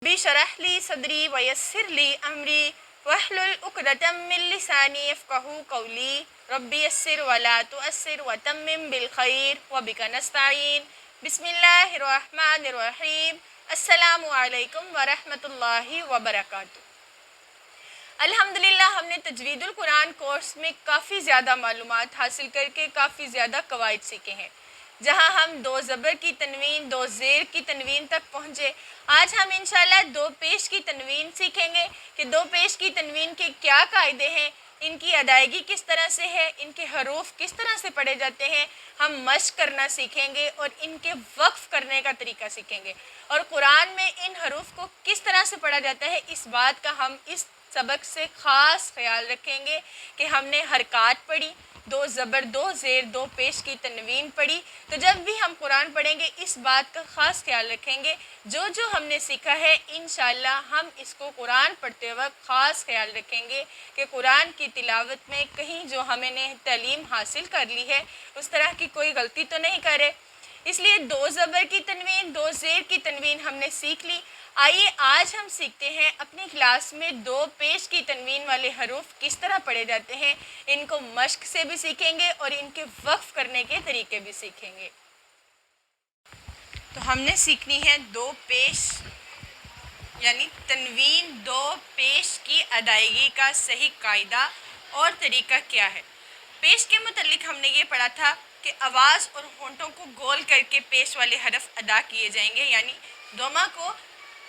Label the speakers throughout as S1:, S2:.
S1: ربی شرح لی صدری ویسر لی امری واحلل عقدۃ من لسانی یفقہوا قولی ربی یسر ولا تؤثر وتمم بالخیر وبک نستعین بسم اللہ الرحمن الرحیم السلام علیکم ورحمۃ اللہ وبرکاتہ۔ الحمدللہ ہم نے تجوید القرآن کورس میں کافی زیادہ معلومات حاصل کر کے کافی زیادہ قواعد سیکھے ہیں، جہاں ہم دو زبر کی تنوین، دو زیر کی تنوین تک پہنچے۔ آج ہم انشاءاللہ دو پیش کی تنوین سیکھیں گے کہ دو پیش کی تنوین کے کیا قاعدے ہیں، ان کی ادائیگی کس طرح سے ہے، ان کے حروف کس طرح سے پڑھے جاتے ہیں۔ ہم مشق کرنا سیکھیں گے اور ان کے وقف کرنے کا طریقہ سیکھیں گے، اور قرآن میں ان حروف کو کس طرح سے پڑھا جاتا ہے اس بات کا ہم اس سبق سے خاص خیال رکھیں گے کہ ہم نے حرکات پڑھی، دو زبر، دو زیر، دو پیش کی تنوین پڑھی، تو جب بھی ہم قرآن پڑھیں گے اس بات کا خاص خیال رکھیں گے جو ہم نے سیکھا ہے انشاءاللہ ہم اس کو قرآن پڑھتے وقت خاص خیال رکھیں گے کہ قرآن کی تلاوت میں کہیں جو ہمیں نے تعلیم حاصل کر لی ہے اس طرح کی کوئی غلطی تو نہیں کرے۔ اس لیے دو زبر کی تنوین، دو زیر کی تنوین ہم نے سیکھ لی۔ آئیے آج ہم سیکھتے ہیں اپنی کلاس میں دو پیش کی تنوین والے حروف کس طرح پڑھے جاتے ہیں، ان کو مشق سے بھی سیکھیں گے اور ان کے وقف کرنے کے طریقے بھی سیکھیں گے۔ تو ہم نے سیکھنی ہے دو پیش یعنی تنوین دو پیش کی ادائیگی کا صحیح قاعدہ اور طریقہ کیا ہے۔ پیش کے متعلق ہم نے یہ پڑھا تھا کہ آواز اور ہونٹوں کو گول کر کے پیش والے حرف ادا کیے جائیں گے، یعنی دوما کو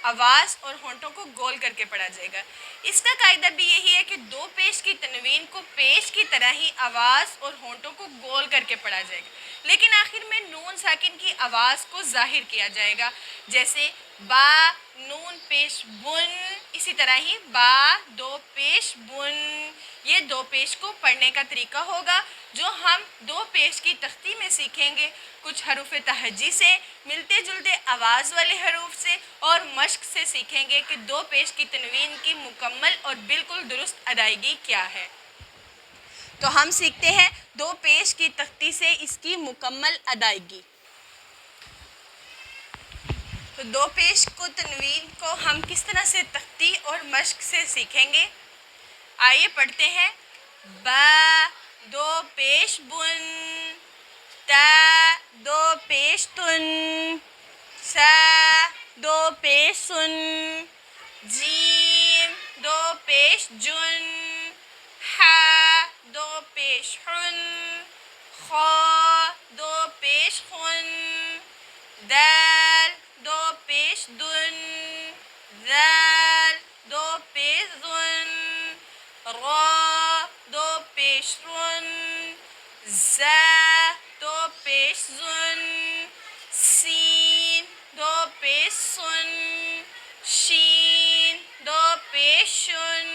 S1: آواز اور ہونٹوں کو گول کر کے پڑھا جائے گا۔ اس کا قاعدہ بھی یہی ہے کہ دو پیش کی تنوین کو پیش کی طرح ہی آواز اور ہونٹوں کو گول کر کے پڑھا جائے گا، لیکن آخر میں نون ساکن کی آواز کو ظاہر کیا جائے گا، جیسے با نون پیش بن، اسی طرح ہی با دو پیش بن۔ یہ دو پیش کو پڑھنے کا طریقہ ہوگا جو ہم دو پیش کی تختی میں سیکھیں گے، کچھ حروف تہجی سے، ملتے جلتے آواز والے حروف سے، اور مشق سے سیکھیں گے کہ دو پیش کی تنوین کی مکمل اور بالکل درست ادائیگی کیا ہے۔ تو ہم سیکھتے ہیں دو پیش کی تختی سے اس کی مکمل ادائیگی۔ تو دو پیش کو تنوین کو ہم کس طرح سے تختی اور مشق سے سیکھیں گے، آئیے پڑھتے ہیں۔ با دو پیش بن، تا دو پیش تن، سا دو پیش سن، جیم دو پیش جن، حا دو پیش حن، خا دو پیش خن، دال دو پیش دن، ذال دو پیش ذن، را دو پیش رن، زا دو پیش زن، سین دو پیش سن، شین دو پیش شن،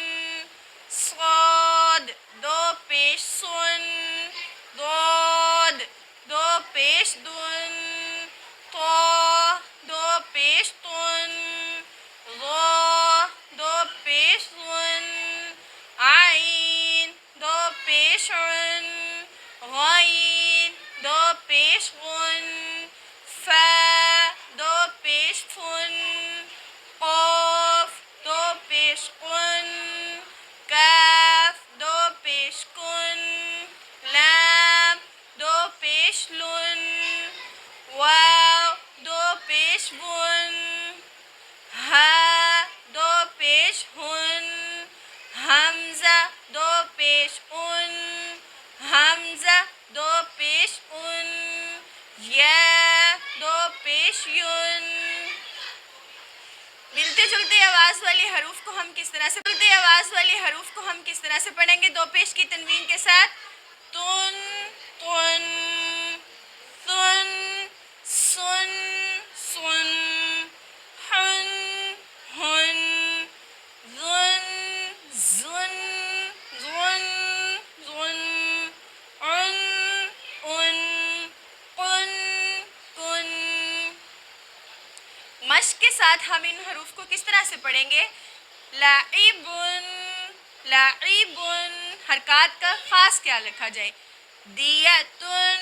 S1: صاد دو پیش سن، ضاد دو پیش دن، طا دو پیش تن، ظا دو پیش ظن، عین دو پیش عن، غین دو پیش غن، فا دو پیش فن، قاف دو پیش قن، کاف دو پیش کن، لام دو پیش لن، واو دو پیش ون، ہا دو پیش ہن، حمزہ دو پیش ان، حمزہ دو پیش ان، یا دو پیش یون۔ ملتے جلتے آواز والے حروف کو ہم کس طرح سے پڑھیں گے دو پیش کی تنوین کے ساتھ؟ تن تن، ثن سن سن، حن ہن، ظن ظن ظن ظن، عن ان، قن کن۔ مشق کے ساتھ ہم ان حروف کو کس طرح سے پڑھیں گے؟ لعبن لعبن، حرکات کا خاص خیال رکھا جائے۔ دیتن،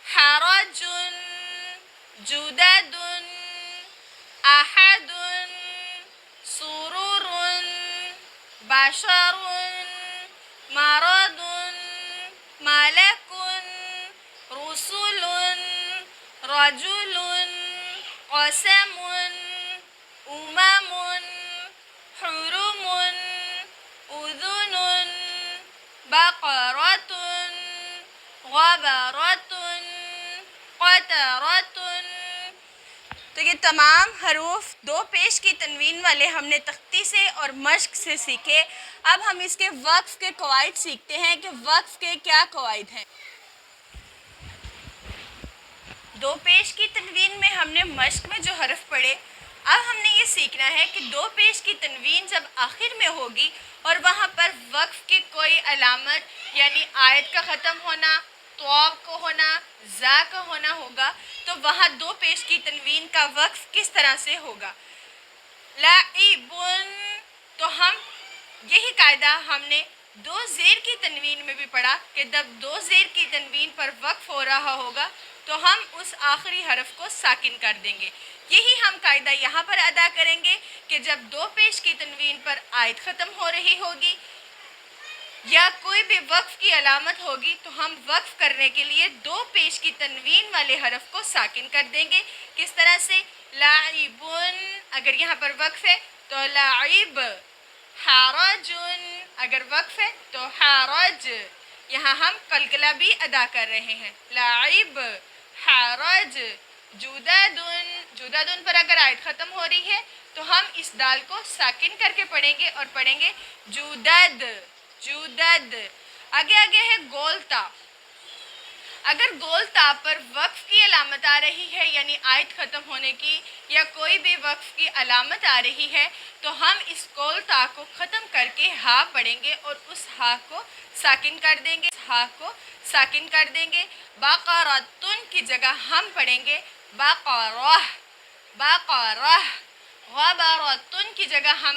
S1: حرجن، جددن، احدن، بشر مرض ملك رسل رجل قسم حرم أذن بقرة غبرة قطرة. تو یہ تمام حروف دو پیش کی تنوین والے ہم نے تختی سے اور مشق سے سیکھے. اب ہم اس کے وقف کے قواعد سیکھتے ہیں کہ وقف کے کیا قواعد ہیں. دو پیش کی تنوین میں ہم نے مشق میں جو حرف پڑھے، اب ہم نے یہ سیکھنا ہے کہ دو پیش کی تنوین جب آخر میں ہوگی اور وہاں پر وقف کی کوئی علامت یعنی آیت کا ختم ہونا، طواب کو ہونا، زا کا ہونا ہوگا، تو وہاں دو پیش کی تنوین کا وقف کس طرح سے ہوگا. لعبن، تو ہم یہی قاعدہ ہم نے دو زیر کی تنوین میں بھی پڑھا کہ جب دو زیر کی تنوین پر وقف ہو رہا ہوگا تو ہم اس آخری حرف کو ساکن کر دیں گے. یہی ہم قاعدہ یہاں پر ادا کریں گے کہ جب دو پیش کی تنوین پر آیت ختم ہو رہی ہوگی یا کوئی بھی وقف کی علامت ہوگی تو ہم وقف کرنے کے لیے دو پیش کی تنوین والے حرف کو ساکن کر دیں گے. کس طرح سے؟ لاعبن، اگر یہاں پر وقف ہے تو لاعب. حرج، اگر وقف ہے تو حرج. یہاں ہم قلقلہ بھی ادا کر رہے ہیں. لاعب، حرج. جوددن پر اگر آیت ختم ہو رہی ہے تو ہم اس دال کو ساکن کر کے پڑھیں گے اور پڑھیں گے جودد. آگے ہے گول تا. اگر گول تا پر وقف کی علامت آ رہی ہے یعنی آیت ختم ہونے کی یا کوئی بھی وقف کی علامت آ رہی ہے تو ہم اس گول تا کو ختم کر کے ہا پڑھیں گے اور اس ہا کو ساکن کر دیں گے. باقارتن کی جگہ ہم پڑھیں گے باقارہ. غبرتن کی جگہ ہم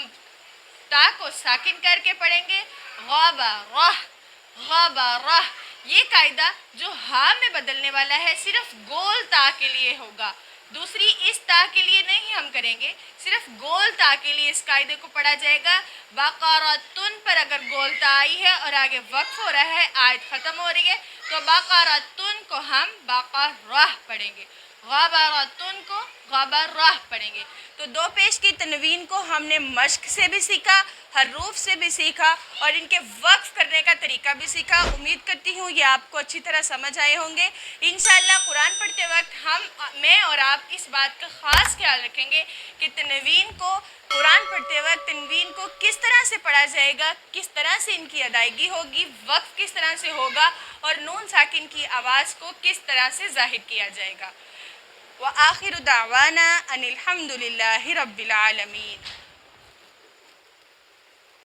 S1: تا کو ساکن کر کے پڑھیں گے غبرہ. یہ قاعدہ جو ہا میں بدلنے والا ہے صرف گول تا کے لیے ہوگا، دوسری اس تا کے لیے نہیں ہم کریں گے. صرف گول تا کے لیے اس قاعدے کو پڑھا جائے گا. باقارتن پر اگر گول تا آئی ہے اور آگے وقف ہو رہا ہے، آیت ختم ہو رہی ہے، تو باقارتن کو ہم باقارہ پڑھیں گے، غبرتن کو غبرہ پڑھیں گے. تو دو پیش کی تنوین کو ہم نے مشق سے بھی سیکھا، حروف سے بھی سیکھا اور ان کے وقف کرنے کا طریقہ بھی سیکھا. امید کرتی ہوں یہ آپ کو اچھی طرح سمجھ آئے ہوں گے. انشاءاللہ قرآن پڑھتے وقت میں اور آپ اس بات کا خاص خیال رکھیں گے کہ قرآن پڑھتے وقت تنوین کو کس طرح سے پڑھا جائے گا، کس طرح سے ان کی ادائیگی ہوگی، وقف کس طرح سے ہوگا اور نون ساکن کی آواز کو کس طرح سے ظاہر کیا جائے گا. وآخر دعوانا ان الحمد للہ رب العالمین.